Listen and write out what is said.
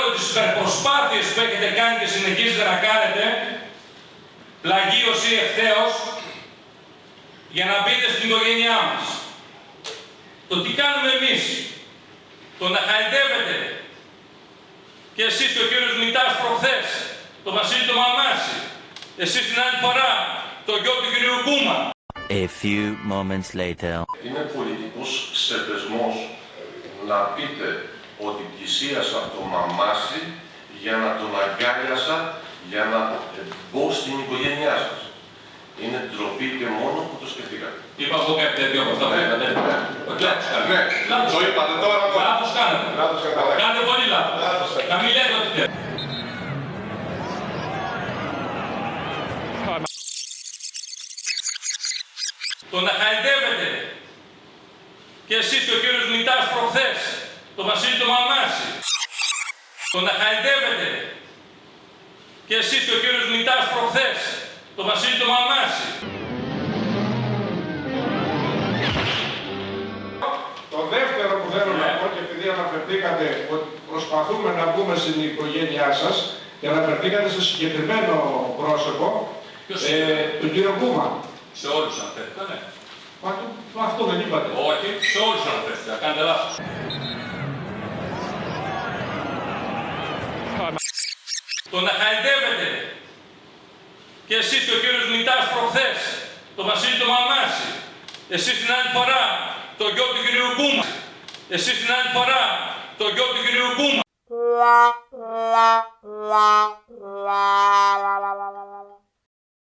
όλες τις προσπάθειες που έχετε κάνει και συνεχίζετε να κάνετε, πλαγίως ή ευθέως, για να μπείτε στην οικογένειά μας. Το τι κάνουμε εμείς, το να χαϊδεύετε και εσείς και ο κύριος Μητάς προχθές, το Βασίλη το Μαμάση, εσείς την άλλη φορά, το γιο του κυρίου Κούμα. A few moments later. Είναι πολιτικός ξεπεσμός να πείτε ότι πλησίασα το Μαμάση για να τον αγκάλιασα, για να μπω στην οικογένειά σας. Είναι ντροπή και μόνο που το σκεφτήκατε. Είπα εγώ κάτι τέτοιο από αυτά που είπατε. Λάθος κάνετε. Ναι, το είπατε τώρα. Λάθος κάνετε. Κάνετε πολύ λάθος. Να μην λέτε ότι θέλετε. Το να χαϊδεύετε και εσείς και ο κύριος Μητάς προχθές, το Βασίλη το Μαμάση. Το να χαϊδεύετε και εσείς και ο κύριος Μητάς προχθές, το Βασίλη το Μαμάση. Το δεύτερο που θέλω να πω, και επειδή αναφερθήκατε ότι προσπαθούμε να μπούμε στην οικογένειά σας και αναφερθήκατε σε συγκεκριμένο πρόσωπο, τον κύριο Κούμα. Σε όλους αναφέρθηκα, ναι. Μα αυτό δεν είπατε. Όχι, σε όλους αναφέρθηκα. Κάντε λάθος. Το να χαϊδεύετε και εσείς και ο κύριος Μητάς προχθές, το Βασίλη το Μαμάση, εσείς την άλλη φορά, το γιο του κυρίου Κούμα, εσείς την άλλη φορά, το γιο του κυρίου Κούμα.